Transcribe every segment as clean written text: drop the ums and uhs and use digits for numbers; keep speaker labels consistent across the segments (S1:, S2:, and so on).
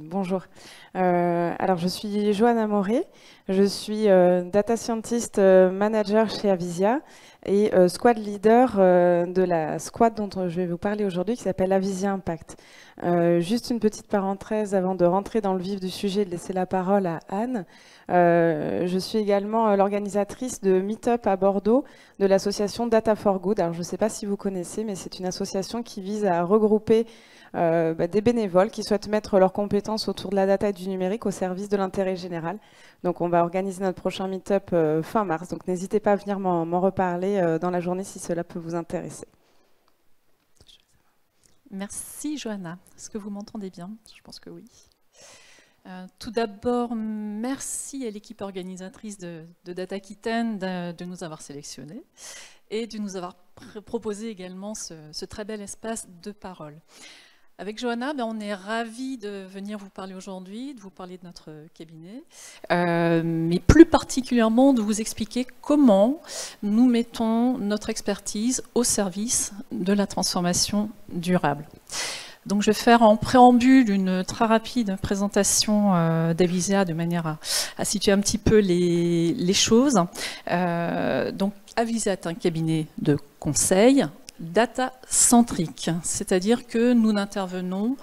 S1: Bonjour. Alors, je suis Johanna Moré. Je suis data scientist manager chez Avisia et squad leader de la squad dont je vais vous parler aujourd'hui qui s'appelle Avisia Impact. Juste une petite parenthèse avant de rentrer dans le vif du sujet et de laisser la parole à Anne. Je suis également l'organisatrice de Meetup à Bordeaux de l'association Data for Good. Alors, je ne sais pas si vous connaissez, mais c'est une association qui vise à regrouper des bénévoles qui souhaitent mettre leurs compétences autour de la data et du numérique au service de l'intérêt général. Donc on va organiser notre prochain meet-up fin mars, donc n'hésitez pas à venir m'en reparler dans la journée si cela peut vous intéresser.
S2: Merci Johanna. Est-ce que vous m'entendez bien? Je pense que oui. Tout d'abord, merci à l'équipe organisatrice de Data Aquitaine de nous avoir sélectionnés et de nous avoir proposé également ce très bel espace de parole. Avec Johanna, on est ravis de venir vous parler aujourd'hui, de vous parler de notre cabinet, mais plus particulièrement de vous expliquer comment nous mettons notre expertise au service de la transformation durable. Donc je vais faire en préambule une très rapide présentation d'Avisia de manière à situer un petit peu les choses. Donc Avisia est un cabinet de conseil data-centrique, c'est-à-dire que nous n'intervenons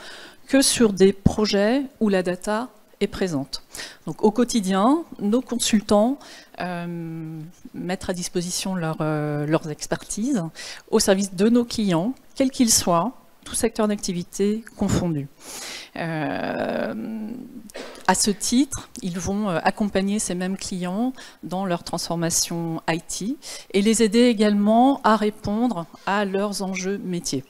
S2: que sur des projets où la data est présente. Donc au quotidien, nos consultants mettent à disposition leurs expertises au service de nos clients, quels qu'ils soient, tout secteur d'activité confondu. À ce titre, ils vont accompagner ces mêmes clients dans leur transformation IT et les aider également à répondre à leurs enjeux métiers.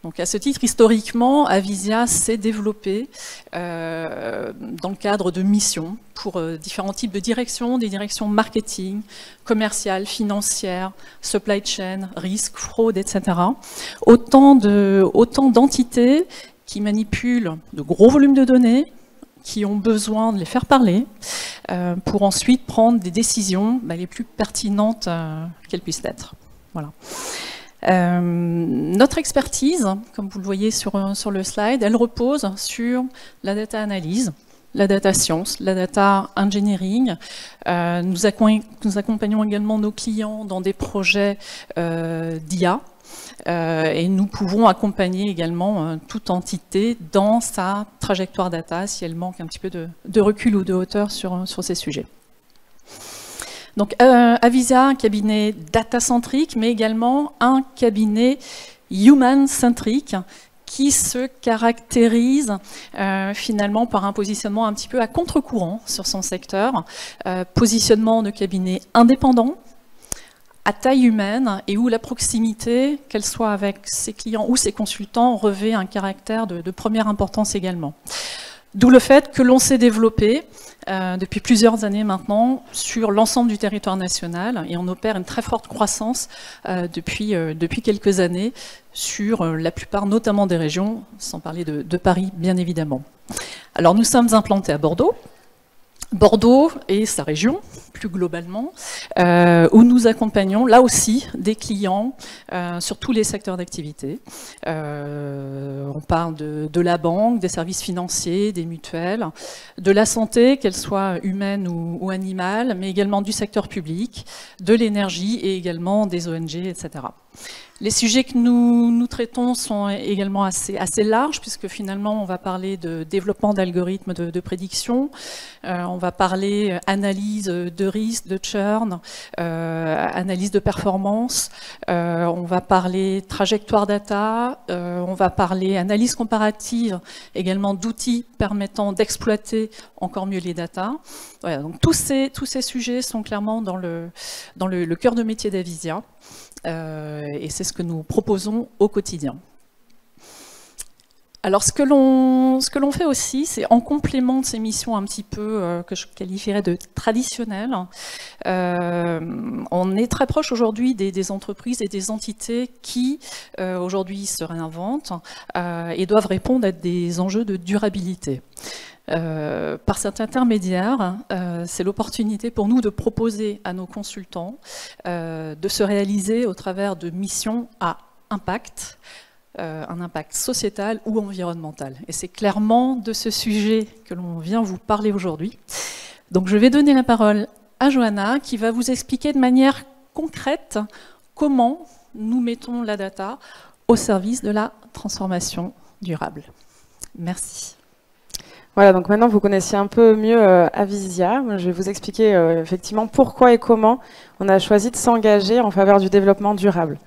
S2: Donc à ce titre, historiquement, Avisia s'est développé dans le cadre de missions pour différents types de directions, des directions marketing, commerciales, financières, supply chain, risque, fraude, etc. Autant d'entités qui manipulent de gros volumes de données, qui ont besoin de les faire parler, pour ensuite prendre des décisions les plus pertinentes qu'elles puissent être. Voilà. Notre expertise, comme vous le voyez sur le slide, elle repose sur la data analyse, la data science, la data engineering. Nous accompagnons également nos clients dans des projets d'IA et nous pouvons accompagner également toute entité dans sa trajectoire data si elle manque un petit peu de recul ou de hauteur sur ces sujets. Donc Avisia, un cabinet data-centrique, mais également un cabinet human-centrique qui se caractérise finalement par un positionnement un petit peu à contre-courant sur son secteur, positionnement de cabinet indépendant, à taille humaine et où la proximité, qu'elle soit avec ses clients ou ses consultants, revêt un caractère de première importance également. D'où le fait que l'on s'est développé depuis plusieurs années maintenant sur l'ensemble du territoire national et on opère une très forte croissance depuis quelques années sur la plupart notamment des régions, sans parler de Paris bien évidemment. Alors nous sommes implantés à Bordeaux. Bordeaux et sa région, plus globalement, où nous accompagnons là aussi des clients sur tous les secteurs d'activité. On parle de la banque, des services financiers, des mutuelles, de la santé, qu'elle soit humaine ou animale, mais également du secteur public, de l'énergie et également des ONG, etc. Les sujets que nous traitons sont également assez larges, puisque finalement on va parler de développement d'algorithmes de prédiction, on va parler analyse de risque, de churn, analyse de performance, on va parler trajectoire data, on va parler analyse comparative, également d'outils permettant d'exploiter encore mieux les data. Voilà, donc tous ces sujets sont clairement dans le cœur de métier d'Avisia. Et c'est ce que nous proposons au quotidien. Alors ce que l'on fait aussi, c'est en complément de ces missions un petit peu que je qualifierais de traditionnelles, on est très proche aujourd'hui des entreprises et des entités qui aujourd'hui se réinventent et doivent répondre à des enjeux de durabilité. Par cet intermédiaire, c'est l'opportunité pour nous de proposer à nos consultants de se réaliser au travers de missions à impact, un impact sociétal ou environnemental. Et c'est clairement de ce sujet que l'on vient vous parler aujourd'hui. Donc je vais donner la parole à Johanna qui va vous expliquer de manière concrète comment nous mettons la data au service de la transformation durable. Merci.
S1: Voilà, donc maintenant vous connaissez un peu mieux Avisia. Je vais vous expliquer effectivement pourquoi et comment on a choisi de s'engager en faveur du développement durable.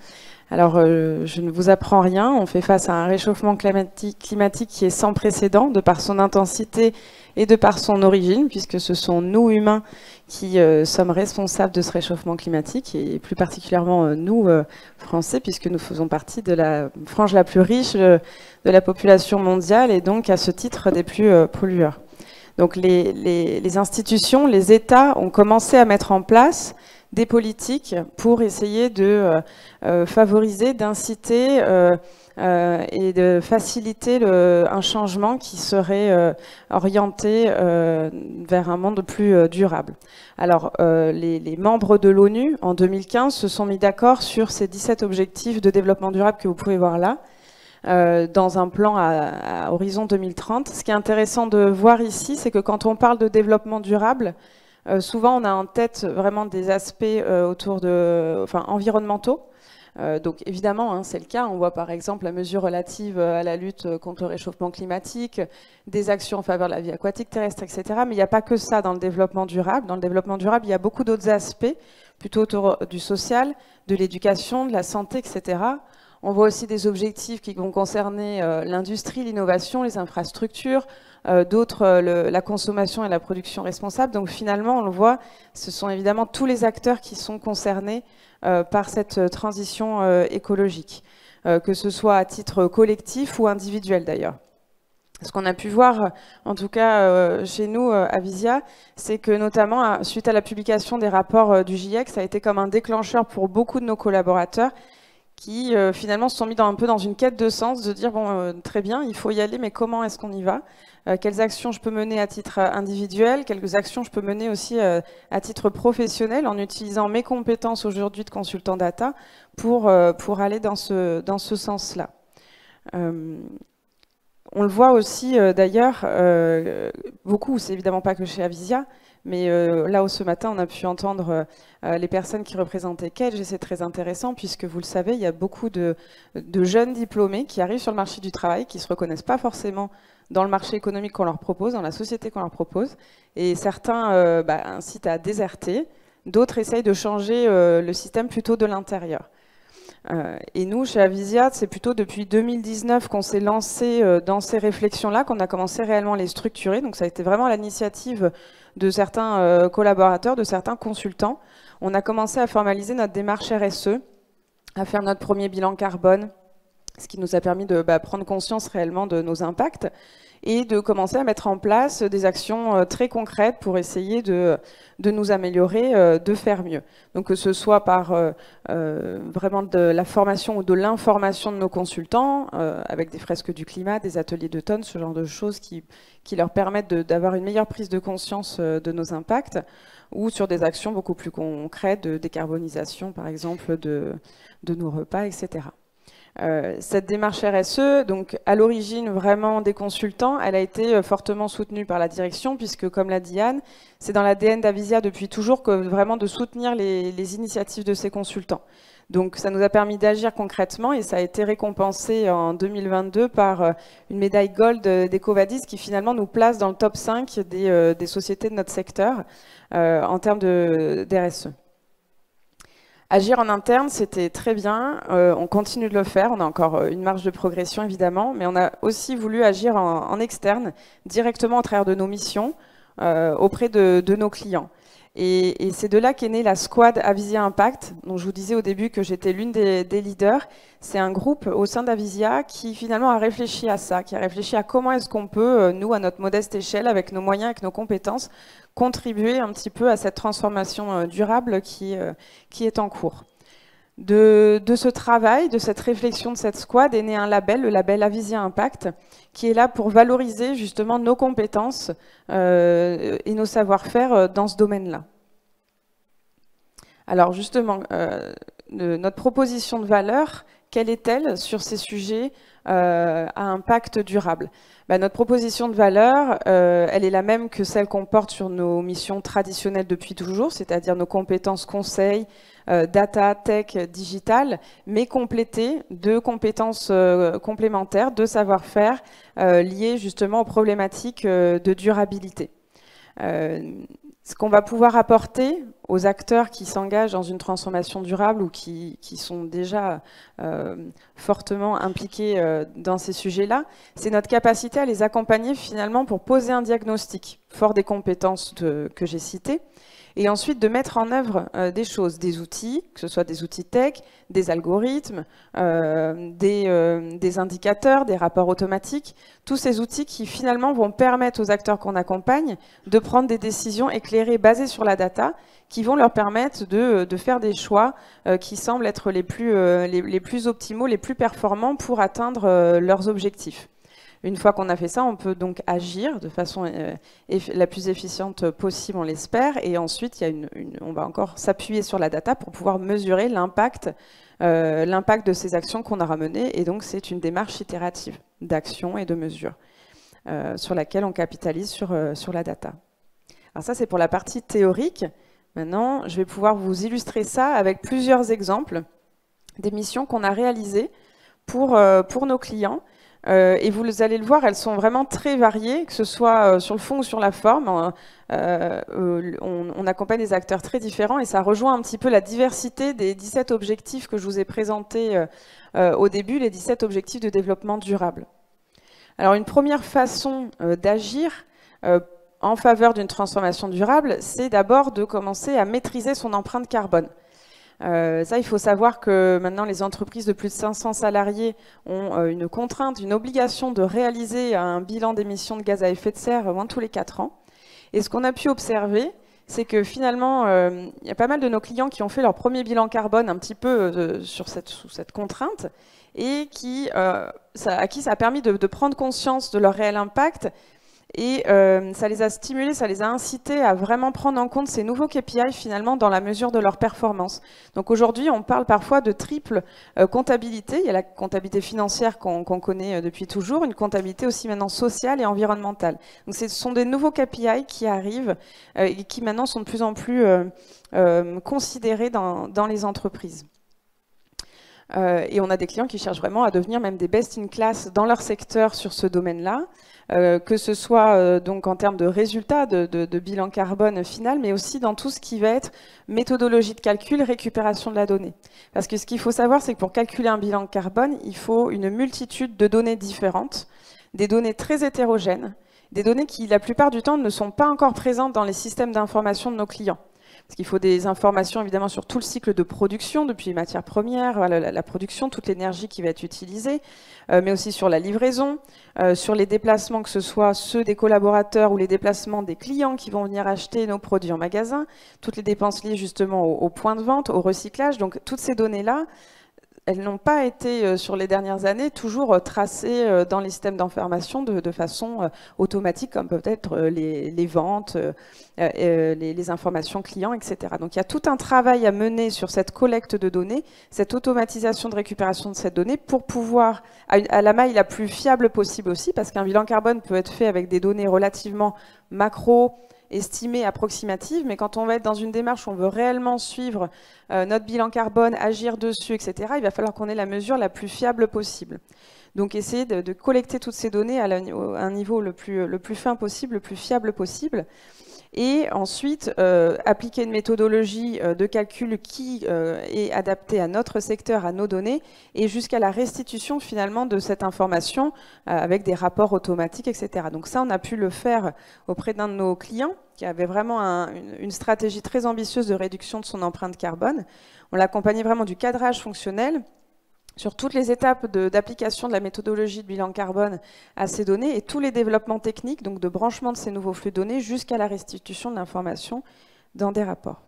S1: Alors, je ne vous apprends rien, on fait face à un réchauffement climatique qui est sans précédent, de par son intensité et de par son origine, puisque ce sont nous, humains, qui sommes responsables de ce réchauffement climatique, et plus particulièrement nous, Français, puisque nous faisons partie de la frange la plus riche de la population mondiale, et donc à ce titre des plus pollueurs. Donc les institutions, les États ont commencé à mettre en place des politiques pour essayer de favoriser, d'inciter et de faciliter un changement qui serait orienté vers un monde plus durable. Alors, les membres de l'ONU, en 2015, se sont mis d'accord sur ces 17 objectifs de développement durable que vous pouvez voir là, dans un plan à horizon 2030. Ce qui est intéressant de voir ici, c'est que quand on parle de développement durable, souvent on a en tête vraiment des aspects environnementaux. Donc évidemment, hein, c'est le cas. On voit par exemple la mesure relative à la lutte contre le réchauffement climatique, des actions en faveur de la vie aquatique, terrestre, etc. Mais il n'y a pas que ça dans le développement durable. Dans le développement durable, il y a beaucoup d'autres aspects, plutôt autour du social, de l'éducation, de la santé, etc. On voit aussi des objectifs qui vont concerner l'industrie, l'innovation, les infrastructures, d'autres, la consommation et la production responsable. Donc finalement, on le voit, ce sont évidemment tous les acteurs qui sont concernés par cette transition écologique, que ce soit à titre collectif ou individuel d'ailleurs. Ce qu'on a pu voir, en tout cas chez nous, à Avisia, c'est que notamment, suite à la publication des rapports du GIEC, ça a été comme un déclencheur pour beaucoup de nos collaborateurs qui finalement se sont mis un peu dans une quête de sens, de dire bon, très bien, il faut y aller, mais comment est-ce qu'on y va? Quelles actions je peux mener à titre individuel? Quelles actions je peux mener aussi à titre professionnel en utilisant mes compétences aujourd'hui de consultant data pour aller dans ce sens-là. On le voit aussi d'ailleurs, beaucoup, c'est évidemment pas que chez Avisia, mais là, ce matin, on a pu entendre les personnes qui représentaient Kedge, et c'est très intéressant, puisque vous le savez, il y a beaucoup de jeunes diplômés qui arrivent sur le marché du travail, qui ne se reconnaissent pas forcément dans le marché économique qu'on leur propose, dans la société qu'on leur propose, et certains incitent à déserter, d'autres essayent de changer le système plutôt de l'intérieur. Et nous, chez Avisia, c'est plutôt depuis 2019 qu'on s'est lancé dans ces réflexions-là, qu'on a commencé réellement à les structurer. Donc ça a été vraiment l'initiative de certains collaborateurs, de certains consultants. On a commencé à formaliser notre démarche RSE, à faire notre premier bilan carbone, ce qui nous a permis de prendre conscience réellement de nos impacts et de commencer à mettre en place des actions très concrètes pour essayer de nous améliorer, de faire mieux. Donc que ce soit par vraiment de la formation ou de l'information de nos consultants, avec des fresques du climat, des ateliers d'automne, ce genre de choses qui leur permettent d'avoir une meilleure prise de conscience de nos impacts, ou sur des actions beaucoup plus concrètes de décarbonisation, par exemple, de nos repas, etc. Cette démarche RSE, donc à l'origine vraiment des consultants, elle a été fortement soutenue par la direction, puisque comme l'a dit Anne, c'est dans l'ADN d'Avisia depuis toujours que vraiment de soutenir les initiatives de ces consultants. Donc ça nous a permis d'agir concrètement et ça a été récompensé en 2022 par une médaille Gold d'EcoVadis qui finalement nous place dans le top 5 des sociétés de notre secteur en termes d'RSE. Agir en interne, c'était très bien, on continue de le faire, on a encore une marge de progression évidemment, mais on a aussi voulu agir en externe, directement à travers de nos missions, auprès de nos clients. Et c'est de là qu'est née la squad Avisia Impact, dont je vous disais au début que j'étais l'une des leaders. C'est un groupe au sein d'Avisia qui finalement a réfléchi à ça, qui a réfléchi à comment est-ce qu'on peut, nous, à notre modeste échelle, avec nos moyens, avec nos compétences, contribuer un petit peu à cette transformation durable qui est en cours. De ce travail, de cette réflexion de cette squad est né un label, le label Avisia Impact, qui est là pour valoriser justement nos compétences et nos savoir-faire dans ce domaine-là. Alors justement, notre proposition de valeur, quelle est-elle sur ces sujets à impact durable? Notre proposition de valeur, elle est la même que celle qu'on porte sur nos missions traditionnelles depuis toujours, c'est-à-dire nos compétences conseil, data, tech, digital, mais complétées de compétences complémentaires, de savoir-faire liées justement aux problématiques de durabilité. Ce qu'on va pouvoir apporter aux acteurs qui s'engagent dans une transformation durable ou qui sont déjà fortement impliqués dans ces sujets-là, c'est notre capacité à les accompagner finalement pour poser un diagnostic fort des compétences que j'ai citées, et ensuite de mettre en œuvre des choses, des outils, que ce soit des outils tech, des algorithmes, des indicateurs, des rapports automatiques, tous ces outils qui finalement vont permettre aux acteurs qu'on accompagne de prendre des décisions éclairées basées sur la data, qui vont leur permettre de faire des choix qui semblent être les plus optimaux, les plus performants pour atteindre leurs objectifs. Une fois qu'on a fait ça, on peut donc agir de façon la plus efficiente possible, on l'espère, et ensuite on va encore s'appuyer sur la data pour pouvoir mesurer l'impact de ces actions qu'on aura menées, et donc c'est une démarche itérative d'action et de mesure sur laquelle on capitalise sur la data. Alors ça, c'est pour la partie théorique. Maintenant, je vais pouvoir vous illustrer ça avec plusieurs exemples des missions qu'on a réalisées pour nos clients. Et vous allez le voir, elles sont vraiment très variées, que ce soit sur le fond ou sur la forme. On accompagne des acteurs très différents et ça rejoint un petit peu la diversité des 17 objectifs que je vous ai présentés au début, les 17 objectifs de développement durable. Alors une première façon d'agir en faveur d'une transformation durable, c'est d'abord de commencer à maîtriser son empreinte carbone. Ça, il faut savoir que maintenant, les entreprises de plus de 500 salariés ont une contrainte, une obligation de réaliser un bilan d'émissions de gaz à effet de serre au moins tous les 4 ans. Et ce qu'on a pu observer, c'est que finalement, il y a pas mal de nos clients qui ont fait leur premier bilan carbone un petit peu sous cette contrainte et à qui ça a permis de prendre conscience de leur réel impact. Et ça les a stimulés, ça les a incités à vraiment prendre en compte ces nouveaux KPI finalement dans la mesure de leur performance. Donc aujourd'hui, on parle parfois de triple comptabilité. Il y a la comptabilité financière qu'on connaît depuis toujours, une comptabilité aussi maintenant sociale et environnementale. Donc ce sont des nouveaux KPI qui arrivent et qui maintenant sont de plus en plus considérés dans les entreprises. Et on a des clients qui cherchent vraiment à devenir même des best-in-class dans leur secteur sur ce domaine-là. Que ce soit donc en termes de résultats, de bilan carbone final, mais aussi dans tout ce qui va être méthodologie de calcul, récupération de la donnée. Parce que ce qu'il faut savoir, c'est que pour calculer un bilan carbone, il faut une multitude de données différentes, des données très hétérogènes, des données qui, la plupart du temps, ne sont pas encore présentes dans les systèmes d'information de nos clients. Parce qu'il faut des informations évidemment sur tout le cycle de production, depuis les matières premières, la production, toute l'énergie qui va être utilisée, mais aussi sur la livraison, sur les déplacements, que ce soit ceux des collaborateurs ou les déplacements des clients qui vont venir acheter nos produits en magasin, toutes les dépenses liées justement au point de vente, au recyclage. Donc toutes ces données-là, elles n'ont pas été, sur les dernières années, toujours tracées dans les systèmes d'information de façon automatique, comme peut-être les ventes, les informations clients, etc. Donc il y a tout un travail à mener sur cette collecte de données, cette automatisation de récupération de cette donnée pour pouvoir, à la maille la plus fiable possible aussi, parce qu'un bilan carbone peut être fait avec des données relativement macro, estimée approximative, mais quand on va être dans une démarche où on veut réellement suivre notre bilan carbone, agir dessus, etc., il va falloir qu'on ait la mesure la plus fiable possible. Donc essayer de collecter toutes ces données à un niveau le plus fin possible, le plus fiable possible, et ensuite appliquer une méthodologie de calcul qui est adaptée à notre secteur, à nos données, et jusqu'à la restitution finalement de cette information avec des rapports automatiques, etc. Donc ça, on a pu le faire auprès d'un de nos clients qui avait vraiment une stratégie très ambitieuse de réduction de son empreinte carbone. On l'accompagnait vraiment du cadrage fonctionnel sur toutes les étapes d'application de la méthodologie de bilan carbone à ces données et tous les développements techniques, donc de branchement de ces nouveaux flux de données jusqu'à la restitution de l'information dans des rapports.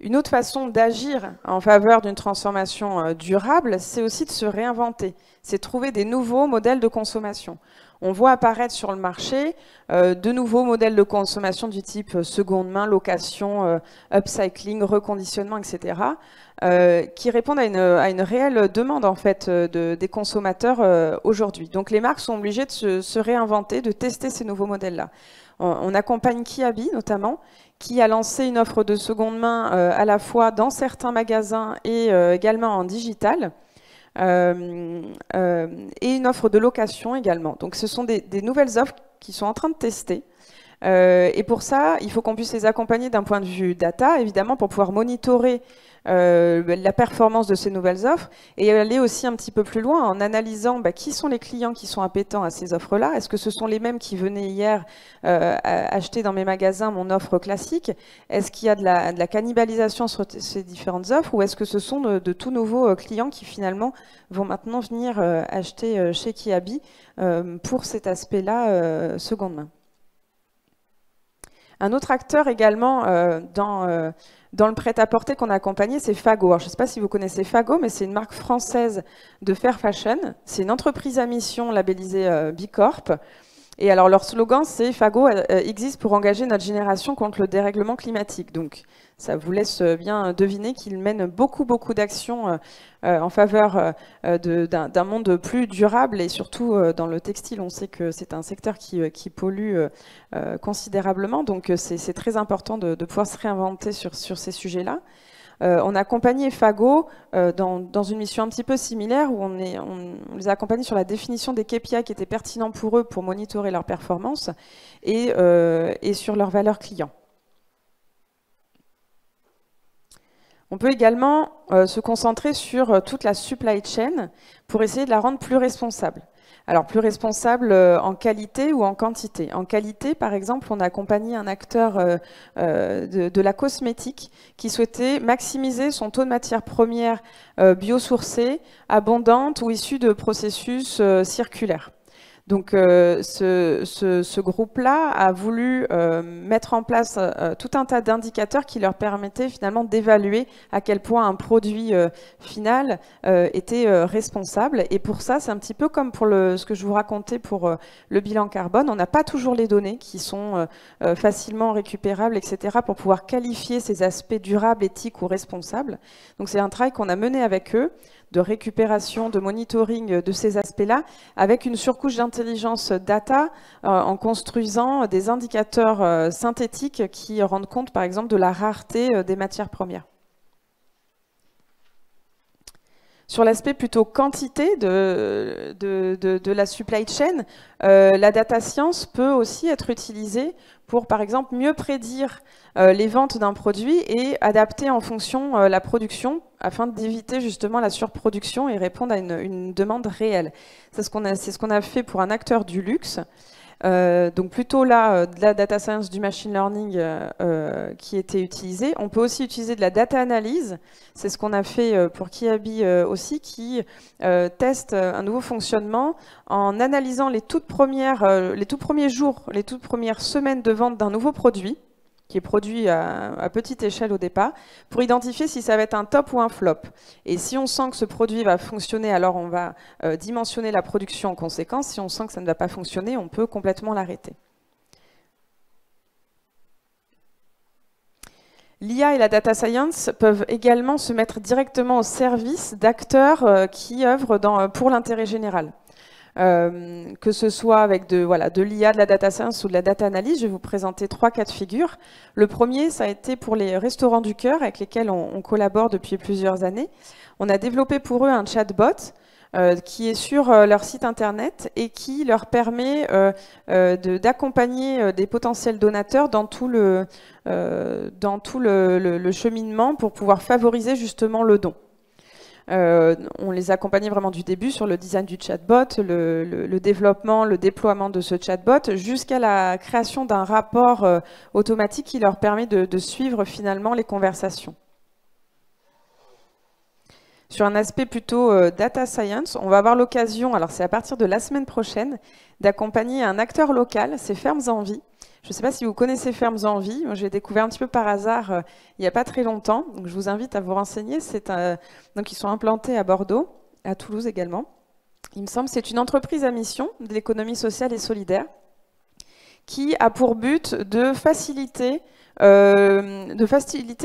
S1: Une autre façon d'agir en faveur d'une transformation durable, c'est aussi de se réinventer, c'est trouver des nouveaux modèles de consommation. On voit apparaître sur le marché de nouveaux modèles de consommation du type seconde main, location, upcycling, reconditionnement, etc., qui répondent à une réelle demande en fait des consommateurs aujourd'hui. Donc les marques sont obligées de se réinventer, de tester ces nouveaux modèles-là. On accompagne Kiabi notamment, qui a lancé une offre de seconde main à la fois dans certains magasins et également en digital. Et une offre de location également. Donc ce sont des nouvelles offres qui sont en train de tester. Et pour ça, il faut qu'on puisse les accompagner d'un point de vue data, évidemment, pour pouvoir monitorer la performance de ces nouvelles offres et aller aussi un petit peu plus loin en analysant qui sont les clients qui sont appétents à ces offres-là. Est-ce que ce sont les mêmes qui venaient hier acheter dans mes magasins mon offre classique? Est-ce qu'il y a de la cannibalisation sur ces différentes offres ou est-ce que ce sont de tout nouveaux clients qui finalement vont maintenant venir acheter chez Kiabi pour cet aspect-là seconde main? Un autre acteur également dans le prêt-à-porter qu'on a accompagné, c'est Fago. Alors, je ne sais pas si vous connaissez Fago, mais c'est une marque française de fair fashion. C'est une entreprise à mission labellisée B Corp. Et alors, leur slogan, c'est « Fago existe pour engager notre génération contre le dérèglement climatique ». Donc, ça vous laisse bien deviner qu'ils mènent beaucoup d'actions en faveur d'un monde plus durable. Et surtout, dans le textile, on sait que c'est un secteur qui pollue considérablement. Donc, c'est très important de pouvoir se réinventer sur ces sujets-là. On a accompagné Fago dans une mission un petit peu similaire où on les a accompagnés sur la définition des KPI qui étaient pertinents pour eux pour monitorer leur performance et sur leurs valeurs clients. On peut également se concentrer sur toute la supply chain pour essayer de la rendre plus responsable. Alors, plus responsable en qualité ou en quantité. En qualité, par exemple, on a accompagné un acteur de la cosmétique qui souhaitait maximiser son taux de matières premières biosourcées, abondantes ou issues de processus circulaires. Donc, ce groupe-là a voulu mettre en place tout un tas d'indicateurs qui leur permettaient finalement d'évaluer à quel point un produit final était responsable. Et pour ça, c'est un petit peu comme pour ce que je vous racontais pour le bilan carbone. On n'a pas toujours les données qui sont facilement récupérables, etc., pour pouvoir qualifier ces aspects durables, éthiques ou responsables. Donc, c'est un travail qu'on a mené avec eux, de récupération, de monitoring de ces aspects-là, avec une surcouche d'intelligence data en construisant des indicateurs synthétiques qui rendent compte, par exemple, de la rareté des matières premières. Sur l'aspect plutôt quantité de la supply chain, la data science peut aussi être utilisée pour, par exemple, mieux prédire les ventes d'un produit et adapter en fonction la production afin d'éviter justement la surproduction et répondre à une demande réelle. C'est ce qu'on a fait pour un acteur du luxe. Donc plutôt là, de la data science, du machine learning qui était utilisé. On peut aussi utiliser de la data analyse. C'est ce qu'on a fait pour Kiabi aussi, qui teste un nouveau fonctionnement en analysant les tout premiers jours, les toutes premières semaines de vente d'un nouveau produit, qui est produit à petite échelle au départ, pour identifier si ça va être un top ou un flop. Et si on sent que ce produit va fonctionner, alors on va dimensionner la production en conséquence. Si on sent que ça ne va pas fonctionner, on peut complètement l'arrêter. L'IA et la data science peuvent également se mettre directement au service d'acteurs qui œuvrent pour l'intérêt général. Que ce soit avec de l'IA, de la data science ou de la data analyse. Je vais vous présenter 3 cas de figure. Le premier, ça a été pour les Restos du Cœur avec lesquels on collabore depuis plusieurs années. On a développé pour eux un chatbot qui est sur leur site internet et qui leur permet d'accompagner des potentiels donateurs dans tout le cheminement pour pouvoir favoriser justement le don. On les accompagnait vraiment du début sur le design du chatbot, le développement, le déploiement de ce chatbot, jusqu'à la création d'un rapport automatique qui leur permet de suivre finalement les conversations. Sur un aspect plutôt data science, on va avoir l'occasion, alors c'est à partir de la semaine prochaine, d'accompagner un acteur local, c'est Fermes en Vie. Je ne sais pas si vous connaissez Fermes en Vie. J'ai découvert un petit peu par hasard il n'y a pas très longtemps. Donc, je vous invite à vous renseigner. Donc, ils sont implantés à Bordeaux, à Toulouse également. Il me semble que c'est une entreprise à mission de l'économie sociale et solidaire qui a pour but de faciliter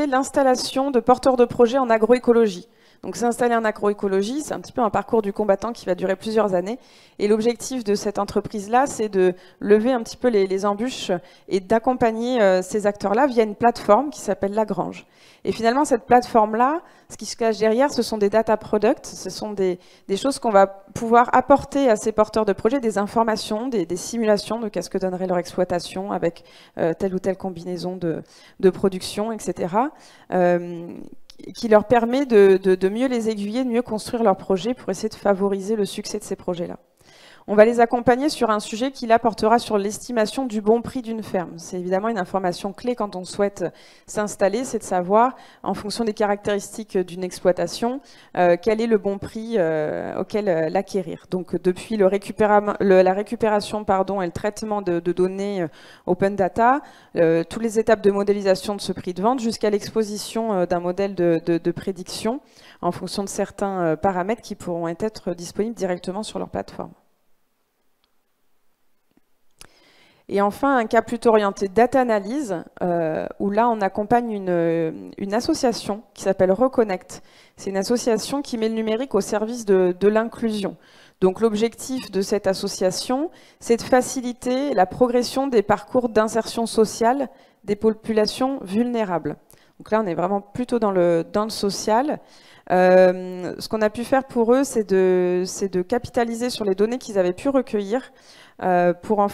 S1: l'installation de porteurs de projets en agroécologie. Donc s'installer en agroécologie, c'est un petit peu un parcours du combattant qui va durer plusieurs années. Et l'objectif de cette entreprise-là, c'est de lever un petit peu les embûches et d'accompagner ces acteurs-là via une plateforme qui s'appelle Lagrange. Et finalement, cette plateforme-là, ce qui se cache derrière, ce sont des data products, ce sont des choses qu'on va pouvoir apporter à ces porteurs de projets, des informations, des simulations de qu'est-ce que donnerait leur exploitation avec telle ou telle combinaison de production, etc. Qui leur permet de mieux les aiguiller, de mieux construire leurs projets pour essayer de favoriser le succès de ces projets-là. On va les accompagner sur un sujet qui là portera sur l'estimation du bon prix d'une ferme. C'est évidemment une information clé quand on souhaite s'installer, c'est de savoir, en fonction des caractéristiques d'une exploitation, quel est le bon prix auquel l'acquérir. Donc depuis la récupération et le traitement de données open data, toutes les étapes de modélisation de ce prix de vente jusqu'à l'exposition d'un modèle de prédiction en fonction de certains paramètres qui pourront être disponibles directement sur leur plateforme. Et enfin, un cas plutôt orienté data analyse, où là, on accompagne une association qui s'appelle Reconnect. C'est une association qui met le numérique au service de l'inclusion. Donc l'objectif de cette association, c'est de faciliter la progression des parcours d'insertion sociale des populations vulnérables. Donc là, on est vraiment plutôt dans le social. Ce qu'on a pu faire pour eux, c'est de capitaliser sur les données qu'ils avaient pu recueillir pour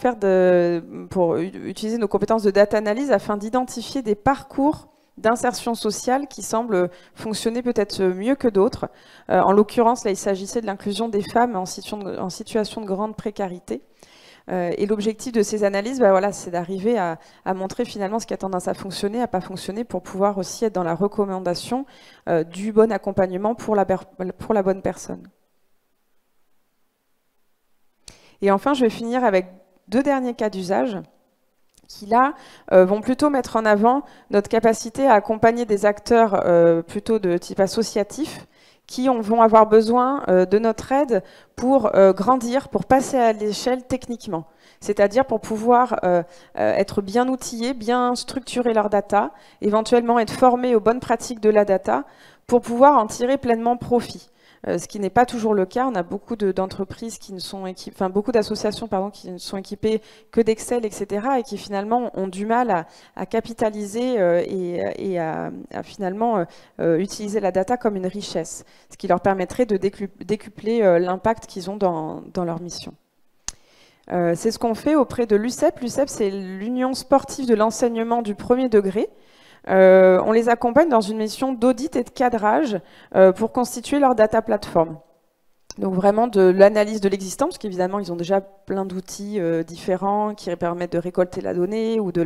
S1: utiliser nos compétences de data analyse afin d'identifier des parcours d'insertion sociale qui semblent fonctionner peut-être mieux que d'autres. En l'occurrence, là, il s'agissait de l'inclusion des femmes en situation de grande précarité. Et l'objectif de ces analyses, voilà, c'est d'arriver à montrer finalement ce qui a tendance à fonctionner, à pas fonctionner, pour pouvoir aussi être dans la recommandation du bon accompagnement pour la bonne personne. Et enfin, je vais finir avec 2 derniers cas d'usage qui, là, vont plutôt mettre en avant notre capacité à accompagner des acteurs plutôt de type associatif qui vont avoir besoin de notre aide pour grandir, pour passer à l'échelle techniquement. C'est-à-dire pour pouvoir être bien outillés, bien structurer leur data, éventuellement être formés aux bonnes pratiques de la data pour pouvoir en tirer pleinement profit. Ce qui n'est pas toujours le cas. On a beaucoup d'entreprises qui ne sont équipées, enfin beaucoup d'associations pardon, qui ne sont équipées que d'Excel, etc. et qui finalement ont du mal à capitaliser et à finalement utiliser la data comme une richesse, ce qui leur permettrait de décupler l'impact qu'ils ont dans leur mission. C'est ce qu'on fait auprès de l'UCEP. L'UCEP, c'est l'Union sportive de l'enseignement du premier degré. On les accompagne dans une mission d'audit et de cadrage pour constituer leur data platform. Donc vraiment de l'analyse de l'existant, parce qu'évidemment ils ont déjà plein d'outils différents qui permettent de récolter la donnée ou de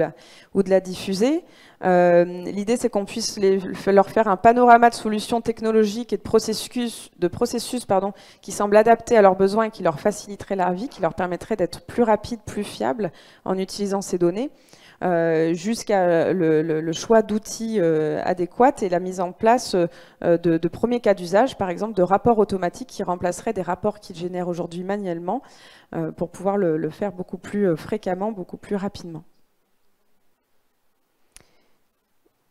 S1: la diffuser. L'idée c'est qu'on puisse leur faire un panorama de solutions technologiques et de processus qui semblent adaptés à leurs besoins et qui leur faciliteraient la vie, qui leur permettraient d'être plus rapides, plus fiables en utilisant ces données. Jusqu'à le choix d'outils adéquats et la mise en place de premiers cas d'usage, par exemple de rapports automatiques qui remplaceraient des rapports qu'ils génèrent aujourd'hui manuellement pour pouvoir le faire beaucoup plus fréquemment, beaucoup plus rapidement.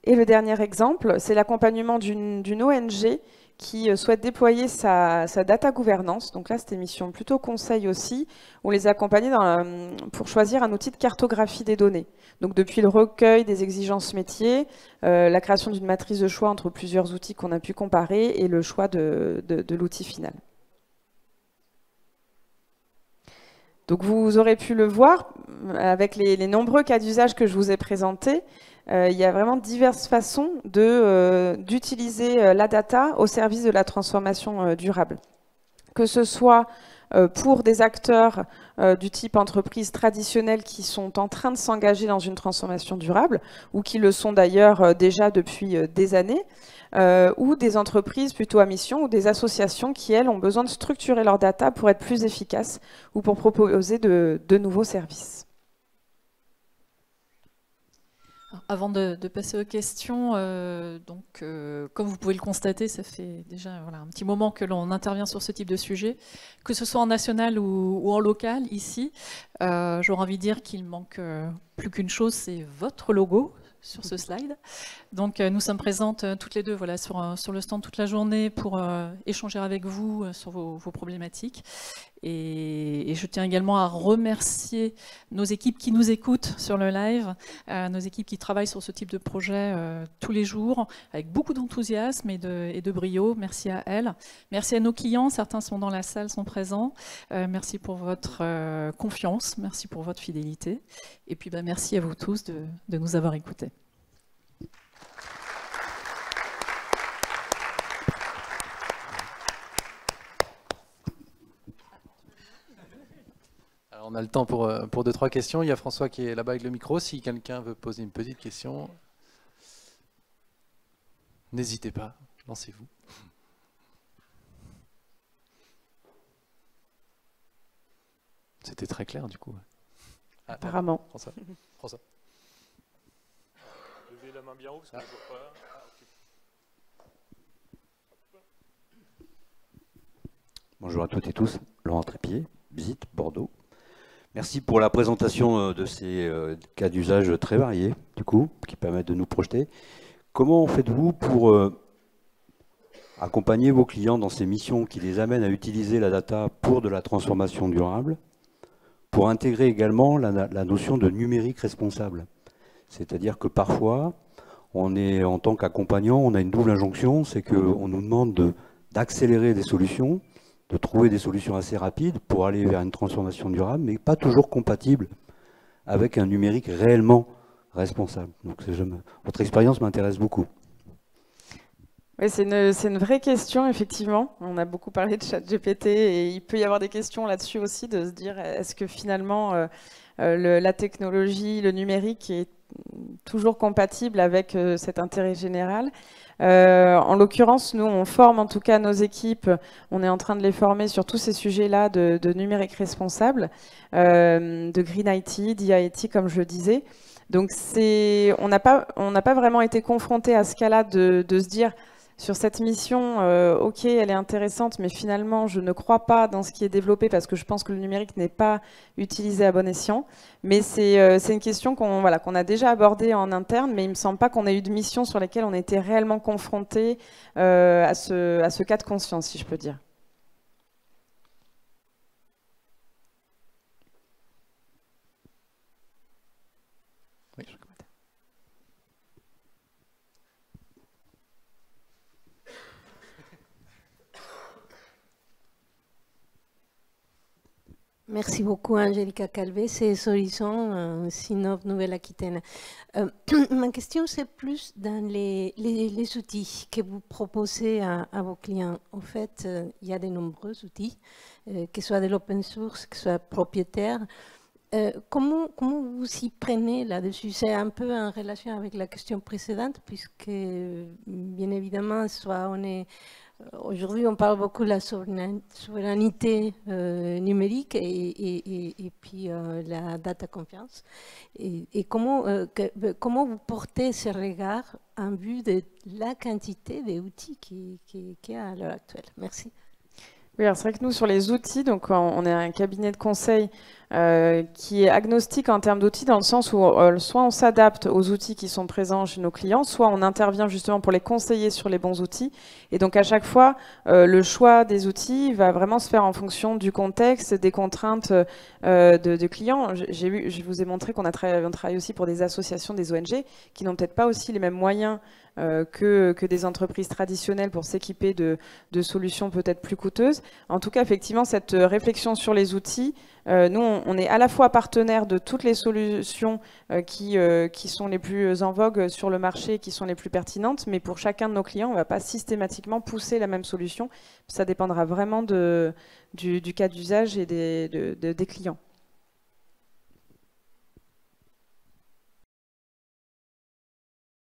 S1: Et le dernier exemple, c'est l'accompagnement d'une ONG qui souhaite déployer sa data gouvernance. Donc là, c'était une mission plutôt conseil aussi, où on les accompagnait pour choisir un outil de cartographie des données. Donc depuis le recueil des exigences métiers, la création d'une matrice de choix entre plusieurs outils qu'on a pu comparer et le choix de l'outil final. Donc vous aurez pu le voir, avec les nombreux cas d'usage que je vous ai présentés, il y a vraiment diverses façons d'utiliser la data au service de la transformation durable. Que ce soit pour des acteurs du type entreprise traditionnelle qui sont en train de s'engager dans une transformation durable, ou qui le sont d'ailleurs déjà depuis des années, ou des entreprises plutôt à mission, ou des associations qui, elles, ont besoin de structurer leur data pour être plus efficaces, ou pour proposer de nouveaux services.
S2: Avant de passer aux questions, comme vous pouvez le constater, ça fait déjà un petit moment que l'on intervient sur ce type de sujet, que ce soit en national ou en local, ici. J'aurais envie de dire qu'il manque plus qu'une chose, c'est votre logo sur ce slide. Donc nous sommes présentes toutes les deux sur le stand toute la journée pour échanger avec vous sur vos problématiques. Et je tiens également à remercier nos équipes qui nous écoutent sur le live, nos équipes qui travaillent sur ce type de projet tous les jours, avec beaucoup d'enthousiasme et de brio. Merci à elles. Merci à nos clients, certains sont dans la salle, sont présents. Merci pour votre confiance, merci pour votre fidélité. Et puis merci à vous tous de nous avoir écoutés.
S3: On a le temps pour 2-3 questions. Il y a François qui est là-bas avec le micro. Si quelqu'un veut poser une petite question, n'hésitez pas, lancez-vous. C'était très clair du coup.
S1: Apparemment.
S3: François.
S4: Levez la main bien haut parce que je ne vois pas.
S5: Bonjour à toutes et tous, Laurent Trépied, Visite Bordeaux. Merci pour la présentation de ces cas d'usage très variés, du coup, qui permettent de nous projeter. Comment faites-vous pour accompagner vos clients dans ces missions qui les amènent à utiliser la data pour de la transformation durable, pour intégrer également la notion de numérique responsable? C'est-à-dire que parfois, en tant qu'accompagnant, on a une double injonction, c'est qu'on nous demande d'accélérer des solutions, de trouver des solutions assez rapides pour aller vers une transformation durable, mais pas toujours compatible avec un numérique réellement responsable. Donc votre expérience m'intéresse beaucoup.
S1: Oui, c'est une vraie question, effectivement. On a beaucoup parlé de ChatGPT et il peut y avoir des questions là-dessus aussi, de se dire est-ce que finalement la technologie, le numérique est toujours compatible avec cet intérêt général. En l'occurrence, nous, on forme en tout cas nos équipes, on est en train de les former sur tous ces sujets-là de numérique responsable, de Green IT, d'IA-IT, comme je le disais. Donc on n'a pas vraiment été confronté à ce cas-là de se dire sur cette mission, ok, elle est intéressante, mais finalement, je ne crois pas dans ce qui est développé parce que je pense que le numérique n'est pas utilisé à bon escient. Mais c'est une question qu'on a déjà abordée en interne, mais il ne me semble pas qu'on ait eu de mission sur lesquelles on était réellement confronté à ce cas de conscience, si je peux dire.
S3: Oui.
S6: Merci beaucoup, Angélica Calvé. C'est Horizon, Sinov Nouvelle-Aquitaine. Ma question, c'est plus dans les outils que vous proposez à vos clients. En fait, il y a de nombreux outils, que ce soit de l'open source, que ce soit propriétaire. Comment vous y prenez là-dessus? C'est un peu en relation avec la question précédente, puisque, bien évidemment, soit on est... Aujourd'hui, on parle beaucoup de la souveraineté numérique et puis la data confiance. Et comment vous portez ce regard en vue de la quantité d'outils qu'il y a à l'heure actuelle? Merci.
S1: Oui, alors c'est vrai que nous, sur les outils, donc on est un cabinet de conseil qui est agnostique en termes d'outils, dans le sens où soit on s'adapte aux outils qui sont présents chez nos clients, soit on intervient justement pour les conseiller sur les bons outils. Et donc à chaque fois, le choix des outils va vraiment se faire en fonction du contexte, des contraintes de clients. Je vous ai montré qu'on travaille aussi pour des associations, des ONG, qui n'ont peut-être pas aussi les mêmes moyens que des entreprises traditionnelles pour s'équiper de solutions peut-être plus coûteuses. En tout cas, effectivement, cette réflexion sur les outils, nous, on est à la fois partenaire de toutes les solutions qui sont les plus en vogue sur le marché, qui sont les plus pertinentes, mais pour chacun de nos clients, on ne va pas systématiquement pousser la même solution. Ça dépendra vraiment du cas d'usage et des clients.